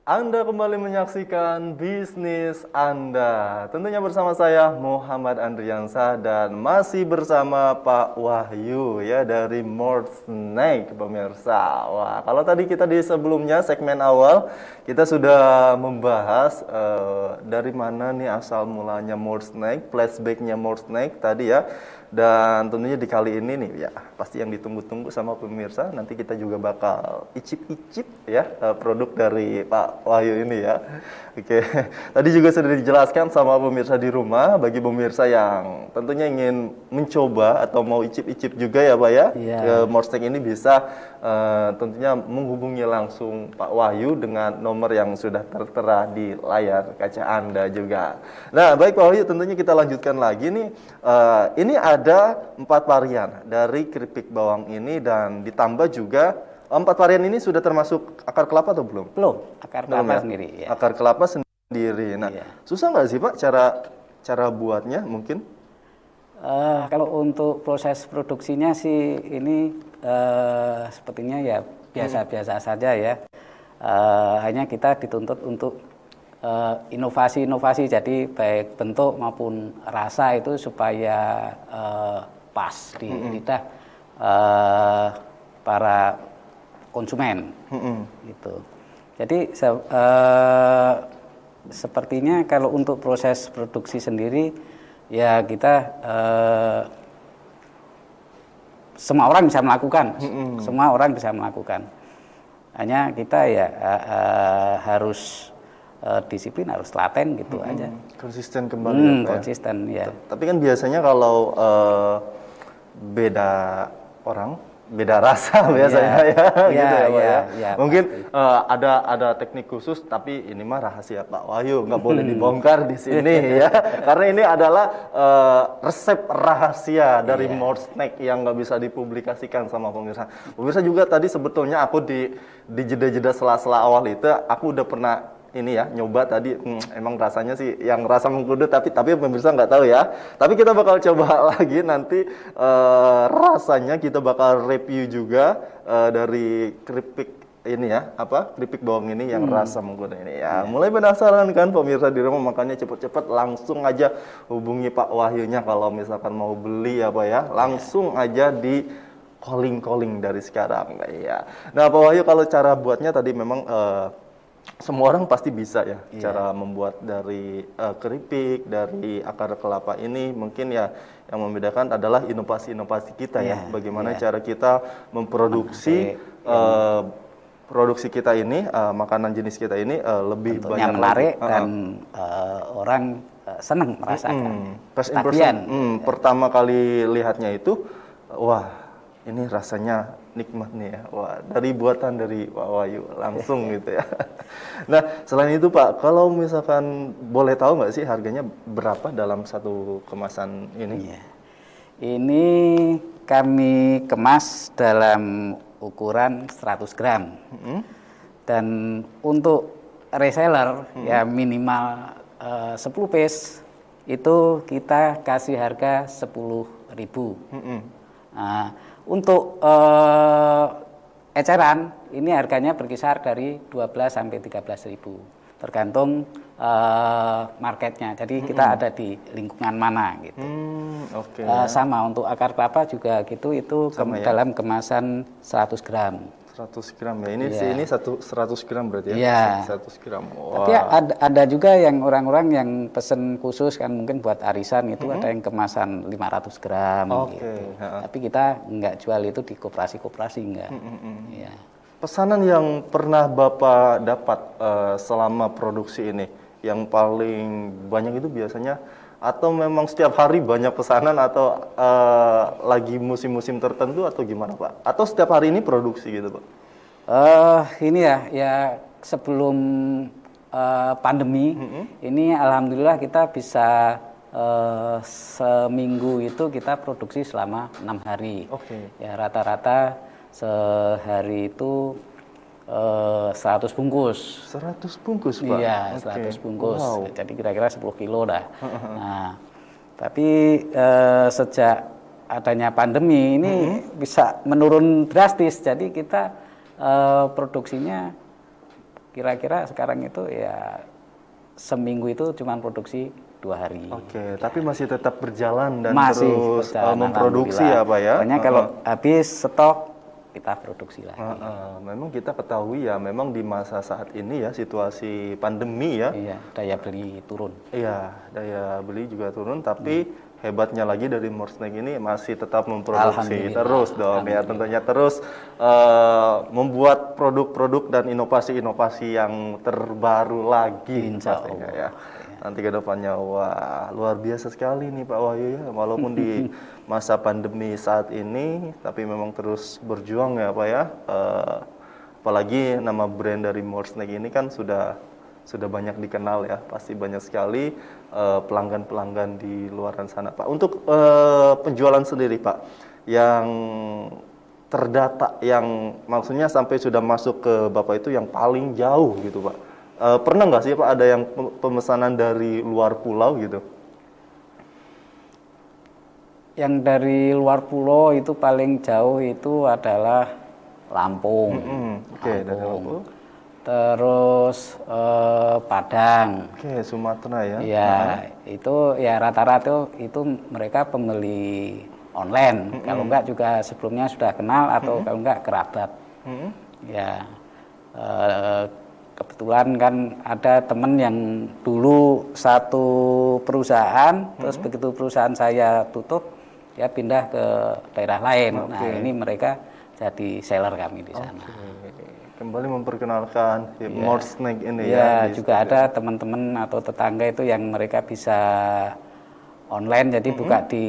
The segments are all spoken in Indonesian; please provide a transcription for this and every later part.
Anda kembali menyaksikan bisnis Anda. Tentunya bersama saya Muhammad Andriansah dan masih bersama Pak Wahyu ya dari More Snack pemirsa. Wah, kalau tadi kita di sebelumnya segmen awal kita sudah membahas dari mana nih asal mulanya More Snack, flashbacknya More Snack tadi ya. Dan tentunya di kali ini nih ya pasti yang ditunggu-tunggu sama pemirsa, nanti kita juga bakal icip-icip ya produk dari Pak Wahyu ini ya. Oke, tadi juga sudah dijelaskan sama pemirsa di rumah, bagi pemirsa yang tentunya ingin mencoba atau mau icip-icip juga ya Pak ya, ke Morstek ini bisa tentunya menghubungi langsung Pak Wahyu dengan nomor yang sudah tertera di layar kaca Anda juga. Nah baik Pak Wahyu, tentunya kita lanjutkan lagi nih, ini ada 4 varian dari keripik bawang ini dan ditambah juga 4 varian ini sudah termasuk akar kelapa atau belum? Belum, akar kelapa ya? sendiri. Ya. Akar kelapa sendiri. Nah, susah nggak sih Pak cara buatnya mungkin? Kalau untuk proses produksinya sih ini sepertinya ya biasa-biasa saja ya. Hanya kita dituntut untuk inovasi-inovasi, jadi baik bentuk maupun rasa itu supaya pas di lidah para konsumen. Gitu. Jadi sepertinya kalau untuk proses produksi sendiri ya kita semua orang bisa melakukan, semua orang bisa melakukan. Hanya kita ya harus disiplin, harus telaten gitu aja. Konsisten kembali. Konsisten ya. Tapi kan biasanya kalau beda orang, beda rasa biasanya gitu ya Pak ya. Mungkin ada teknik khusus, tapi ini mah rahasia Pak Wahyu, nggak boleh dibongkar di sini ya. Karena ini adalah resep rahasia dari More Snack yang nggak bisa dipublikasikan sama pemirsa. Pemirsa juga tadi sebetulnya aku di jeda-jeda sela-sela awal itu aku udah pernah ini ya nyoba tadi, emang rasanya sih yang rasa mengkudu, tapi pemirsa nggak tahu ya. Tapi kita bakal coba lagi nanti rasanya kita bakal review juga dari keripik ini ya, keripik bawang ini yang rasa mengkudu ini ya. Mulai penasaran kan pemirsa di rumah, makanya cepet-cepet langsung aja hubungi Pak Wahyunya kalau misalkan mau beli ya Pak ya. Langsung aja di calling dari sekarang ya. Nah Pak Wahyu, kalau cara buatnya tadi memang semua orang pasti bisa ya cara membuat dari keripik, dari akar kelapa ini. Mungkin ya yang membedakan adalah inovasi-inovasi kita ya. Bagaimana cara kita memproduksi produksi kita ini, makanan jenis kita ini lebih bentuknya banyak menarik dan orang senang merasakan. First impression, pertama kali lihatnya itu, wah ini rasanya nikmat nih ya. Wah, dari buatan dari Pak Wahyu langsung gitu ya. Nah, selain itu Pak, kalau misalkan boleh tahu nggak sih harganya berapa dalam satu kemasan ini? Ini kami kemas dalam ukuran 100 gram. Dan untuk reseller ya minimal 10 piece itu kita kasih harga 10.000. Nah, untuk eceran ini harganya berkisar dari 12 sampai 13.000 tergantung marketnya. Jadi kita ada di lingkungan mana gitu. Sama untuk akar kelapa juga gitu, itu dalam kemasan 100 gram. 100 gram ya. Ini 100 gram berarti ya. 100 gram. Wow. Tapi ada juga yang orang-orang yang pesen khusus kan, mungkin buat arisan itu ada yang kemasan 500 gram gitu. Tapi kita nggak jual itu di koperasi-koperasi enggak. Pesanan yang pernah Bapak dapat selama produksi ini yang paling banyak itu biasanya, atau memang setiap hari banyak pesanan, atau lagi musim-musim tertentu, atau gimana Pak? Atau setiap hari ini produksi gitu Pak? Ini ya sebelum pandemi ini alhamdulillah kita bisa seminggu itu kita produksi selama 6 hari. Ya rata-rata sehari itu 100 bungkus. 100 bungkus Pak? Iya, 100 bungkus. Wow. Jadi kira-kira 10 kilo dah. Nah, tapi sejak adanya pandemi ini bisa menurun drastis. Jadi kita produksinya kira-kira sekarang itu ya seminggu itu cuma produksi 2 hari. Oke, tapi masih tetap berjalan dan masih terus berjalan, memproduksi ya Pak ya? Pokoknya kalau habis stok kita produksi lagi. Memang kita ketahui ya, memang di masa saat ini ya, situasi pandemi ya. Iya, daya beli turun. Iya, daya beli juga turun, tapi hebatnya lagi dari Morsnake ini masih tetap memproduksi terus dong ya, tentunya terus membuat produk-produk dan inovasi-inovasi yang terbaru lagi pastinya ya. Nanti ke depannya, wah luar biasa sekali nih Pak Wahyu ya, walaupun di masa pandemi saat ini, tapi memang terus berjuang ya Pak ya. Apalagi nama brand dari Morsnake ini kan sudah banyak dikenal ya, pasti banyak sekali pelanggan-pelanggan di luar sana Pak. Untuk penjualan sendiri Pak, yang terdata, yang maksudnya sampai sudah masuk ke Bapak itu yang paling jauh gitu Pak. Pernah nggak sih Pak ada yang pemesanan dari luar pulau gitu? Yang dari luar pulau itu paling jauh itu adalah Lampung. Oke, dari Lampung. Terus Padang. Oke, Sumatera ya. Ya, itu ya rata-rata itu mereka pembeli online. Kalau enggak juga sebelumnya sudah kenal atau kalau enggak kerabat. Ya, kebetulan kan ada teman yang dulu satu perusahaan, terus begitu perusahaan saya tutup, dia pindah ke daerah lain. Nah, ini mereka jadi seller kami di sana. Kembali memperkenalkan Morsnake ini ya. Ya, juga ada teman-teman atau tetangga itu yang mereka bisa online, jadi buka di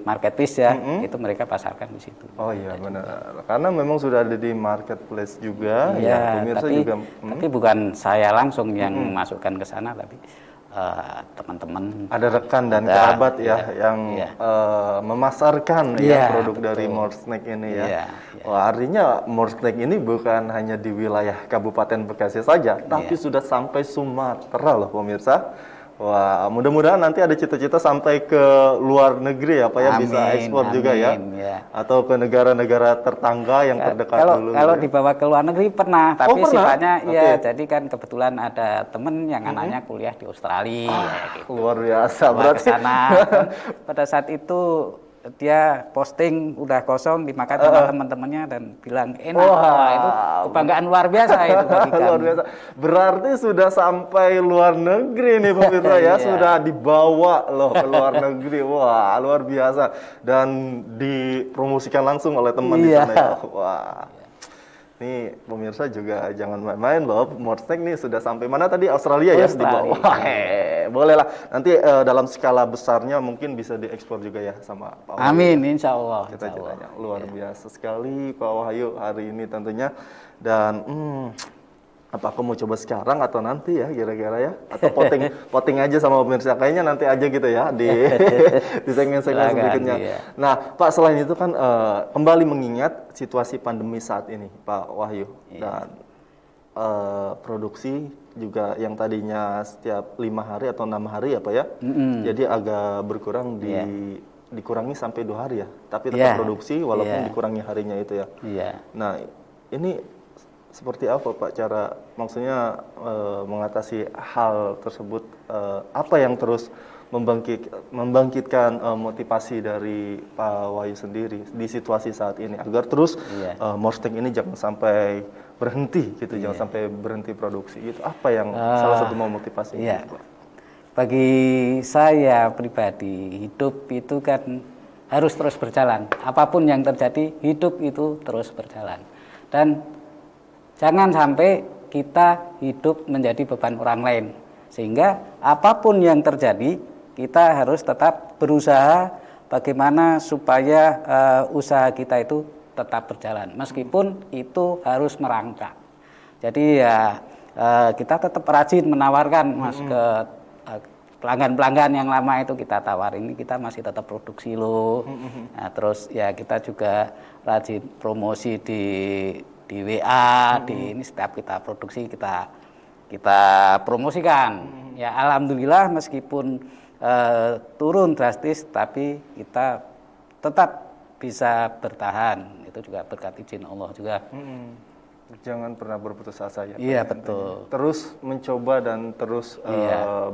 marketplace ya, itu mereka pasarkan di situ. Oh iya benar, karena memang sudah ada di marketplace juga. Ya, pemirsa juga. Tapi bukan saya langsung yang masukkan ke sana, tapi teman-teman. Ada rekan dan kerabat yang memasarkan produk dari Morsnake ini ya. Wah, artinya Morsnake ini bukan hanya di wilayah Kabupaten Bekasi saja, tapi sudah sampai Sumatera loh pemirsa. Wah, mudah-mudahan nanti ada cita-cita sampai ke luar negeri ya Pak ya, bisa ekspor juga ya. Atau ke negara-negara tetangga yang terdekat dulu. Kalau dibawa ke luar negeri pernah, tapi sifatnya jadi kan kebetulan ada temen yang anaknya kuliah di Australia gitu. Luar biasa berarti. Sana, pada saat itu dia posting udah kosong dimakan sama teman-temannya dan bilang enak. Wah, itu kebanggaan luar biasa itu bagi kami. Luar biasa. Berarti sudah sampai luar negeri nih pemirsa ya, sudah dibawa loh ke luar negeri. Wah, luar biasa dan dipromosikan langsung oleh teman di sana ya. Wah. Nih pemirsa juga jangan main-main loh, Morsnake nih sudah sampai mana tadi, Australia ya? Di bawah. Boleh lah, nanti dalam skala besarnya mungkin bisa diekspor juga ya sama Pak Wahyu. Amin, insya Allah. Cita-citanya luar biasa sekali Pak Wahyu hari ini tentunya. Dan apa aku mau coba sekarang atau nanti ya kira-kira ya? Atau poting aja sama pemirsa, kayaknya nanti aja gitu ya di segmen-segmen berikutnya. Nah Pak, selain itu kan kembali mengingat situasi pandemi saat ini Pak Wahyu, dan produksi juga yang tadinya setiap 5 hari atau 6 hari ya Pak ya, jadi agak berkurang dikurangi sampai 2 hari ya, tapi tetap produksi walaupun dikurangi harinya itu ya. Nah ini seperti apa Pak cara maksudnya mengatasi hal tersebut, apa yang terus membangkitkan motivasi dari Pak Wahyu sendiri di situasi saat ini agar terus Morsnake ini jangan sampai berhenti gitu, jangan sampai berhenti produksi gitu, apa yang salah satu memotivasi itu Pak? Bagi saya pribadi, hidup itu kan harus terus berjalan, apapun yang terjadi hidup itu terus berjalan, dan jangan sampai kita hidup menjadi beban orang lain, sehingga apapun yang terjadi kita harus tetap berusaha bagaimana supaya usaha kita itu tetap berjalan, meskipun itu harus merangkak. Jadi ya kita tetap rajin menawarkan ke pelanggan-pelanggan yang lama itu, kita tawarin ini kita masih tetap produksi loh. Nah, terus ya kita juga rajin promosi di WA, di ini setiap kita produksi kita promosikan. Ya alhamdulillah meskipun turun drastis, tapi kita tetap bisa bertahan. Itu juga berkat izin Allah juga. Jangan pernah berputus asa ya. Iya, betul. Terus mencoba dan terus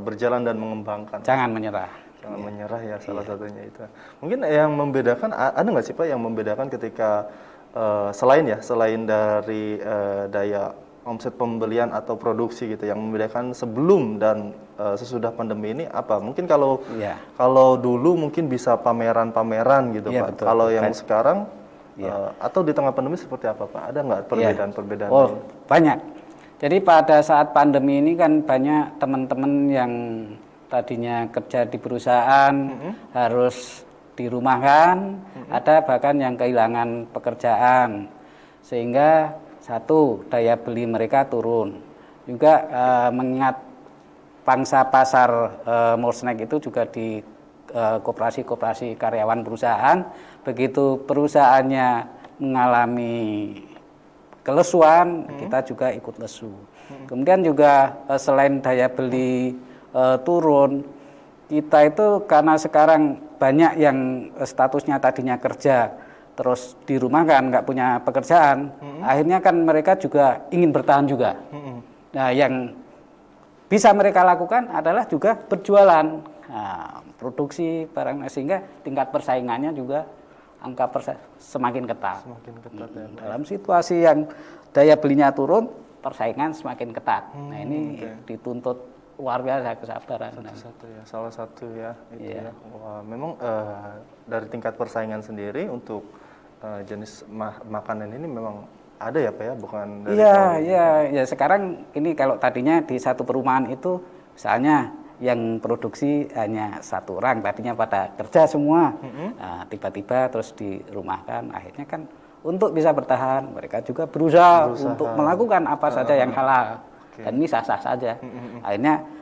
berjalan dan mengembangkan. Jangan menyerah. Jangan menyerah ya, salah satunya itu. Mungkin yang membedakan, ada nggak sih Pak yang membedakan ketika selain dari daya omset pembelian atau produksi gitu, yang membedakan sebelum dan sesudah pandemi ini apa? Mungkin kalau dulu mungkin bisa pameran-pameran gitu Pak. Betul. Kalau yang sekarang atau di tengah pandemi seperti apa Pak? Ada nggak perbedaan-perbedaan? Oh, banyak. Jadi pada saat pandemi ini kan banyak teman-teman yang tadinya kerja di perusahaan harus dirumahkan, ada bahkan yang kehilangan pekerjaan, sehingga satu, daya beli mereka turun. Juga mengingat pangsa pasar Morsnack itu juga di koperasi-koperasi karyawan perusahaan, begitu perusahaannya mengalami kelesuan, kita juga ikut lesu. Kemudian juga selain daya beli turun, kita itu karena sekarang banyak yang statusnya tadinya kerja terus di rumah kan nggak punya pekerjaan, akhirnya kan mereka juga ingin bertahan juga. Nah, yang bisa mereka lakukan adalah juga berjualan, produksi barang, sehingga tingkat persaingannya juga semakin ketat. Semakin ketat ya. Dalam situasi yang daya belinya turun, persaingan semakin ketat. Nah, ini dituntut luar biasa kesabaran. Salah satu ya. Itu ya. Wah, memang dari tingkat persaingan sendiri untuk jenis makanan ini memang ada ya Pak ya, bukan dari ya sekarang ini kalau tadinya di satu perumahan itu misalnya yang produksi hanya satu orang, tadinya pada kerja semua, tiba-tiba terus dirumahkan, akhirnya kan untuk bisa bertahan mereka juga berusaha untuk melakukan apa saja yang halal, dan ini sah-sah saja. Akhirnya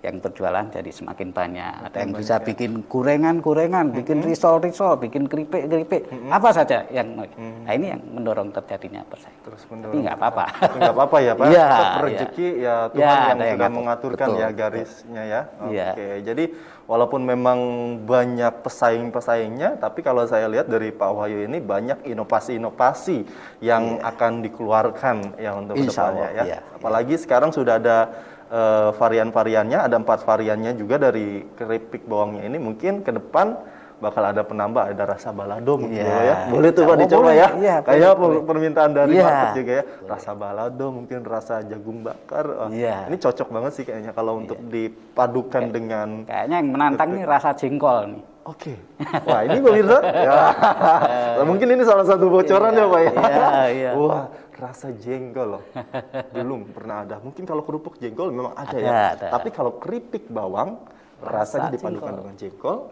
yang berjualan jadi semakin banyak. Ada yang bisa bikin gorengan-gorengan, bikin risol-risol, bikin keripik-keripik, apa saja yang nah ini yang mendorong terjadinya persaingan. Terus mendorong. Tapi nggak apa-apa. Nggak apa-apa ya Pak. Tetap rezeki ya Tuhan yang sudah mengaturkan ya garisnya ya. Oke. Jadi walaupun memang banyak pesaing-pesaingnya, tapi kalau saya lihat dari Pak Wahyu ini banyak inovasi-inovasi yang akan dikeluarkan ya untuk kedepannya ya. Apalagi sekarang sudah ada varian-variannya, ada 4 variannya juga dari keripik bawangnya ini. Mungkin ke depan bakal ada penambah, ada rasa balado mungkin ya. Boleh tuh Pak dicoba ya. Kayak permintaan dari market juga ya. Rasa balado, mungkin rasa jagung bakar. Ini cocok banget sih kayaknya kalau untuk dipadukan dengan. Kayaknya yang menantang nih rasa jengkol nih. Oke. Wah, ini pemirsa. Mungkin ini salah satu bocoran ya Pak ya. Wah, rasa jengkol loh. Belum pernah ada. Mungkin kalau kerupuk jengkol memang ada ya. Tapi kalau keripik bawang rasanya dipadukan dengan jengkol.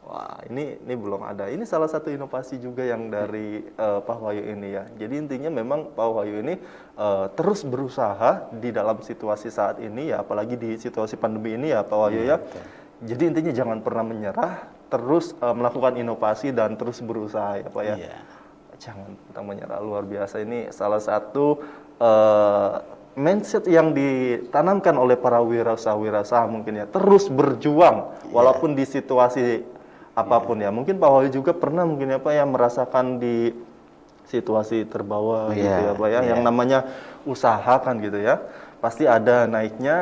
Wah, ini belum ada. Ini salah satu inovasi juga yang dari Pak Wahyu ini ya. Jadi intinya memang Pak Wahyu ini terus berusaha di dalam situasi saat ini ya, apalagi di situasi pandemi ini ya Pak Wahyu ya. Jadi intinya jangan pernah menyerah, terus melakukan inovasi dan terus berusaha ya Pak ya. Jangan pernah menyerah, luar biasa. Ini salah satu mindset yang ditanamkan oleh para wirausaha mungkin ya, terus berjuang walaupun di situasi apapun ya. Mungkin Pak Wahyu juga pernah mungkin ya Pak ya merasakan di situasi terbawah gitu ya Pak ya. Yang namanya usaha kan gitu ya. Pasti ada naiknya,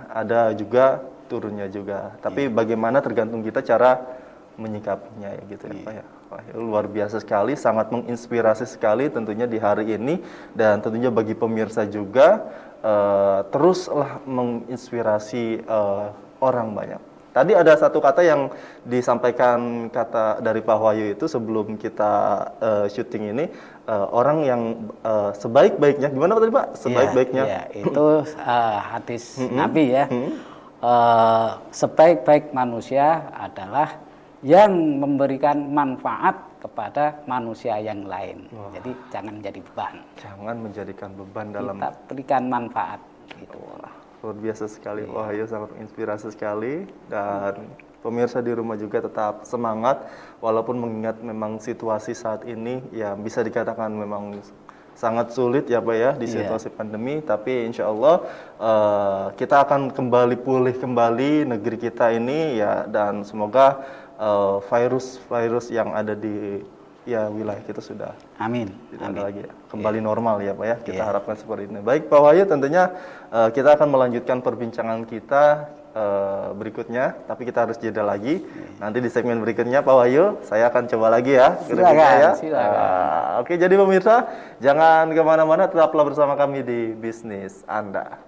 ada juga turunnya juga. Tapi bagaimana tergantung kita cara menyikapinya ya gitu ya Pak ya. Wah, luar biasa sekali, sangat menginspirasi sekali tentunya di hari ini, dan tentunya bagi pemirsa juga teruslah menginspirasi orang banyak. Tadi ada satu kata yang disampaikan kata dari Pak Wahyu itu sebelum kita syuting ini, orang yang sebaik-baiknya, gimana tadi Pak? Sebaik-baiknya. Itu hadis Nabi ya. Sebaik-baik manusia adalah yang memberikan manfaat kepada manusia yang lain. Jadi jangan menjadi beban. Jangan menjadikan beban dalam. Kita berikan manfaat. Gitu. Luar biasa sekali, Wahyu sangat menginspirasi sekali, dan pemirsa di rumah juga tetap semangat walaupun mengingat memang situasi saat ini ya bisa dikatakan memang sangat sulit ya Pak ya di situasi pandemi, tapi insya Allah kita akan kembali pulih kembali negeri kita ini ya, dan semoga virus-virus yang ada di ya wilayah kita sudah Amin. tidak Amin. ada lagi ya. Kembali normal ya Pak ya. Kita Iya. harapkan seperti ini. Baik Pak Wahyu, tentunya kita akan melanjutkan perbincangan kita berikutnya, tapi kita harus jeda lagi. Nanti di segmen berikutnya Pak Wahyu, saya akan coba lagi ya. Silakan. Oke, jadi pemirsa, jangan kemana-mana, tetaplah bersama kami di Bisnis Anda.